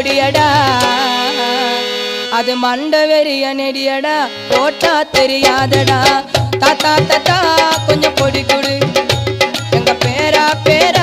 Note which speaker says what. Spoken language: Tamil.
Speaker 1: கொடியடா அது மண்டவெறிய நெடியடா போட்டா தெரியாதடா தாத்தா தாத்தா கொஞ்சம் பொடி கொடு எங்க பேரா பேரா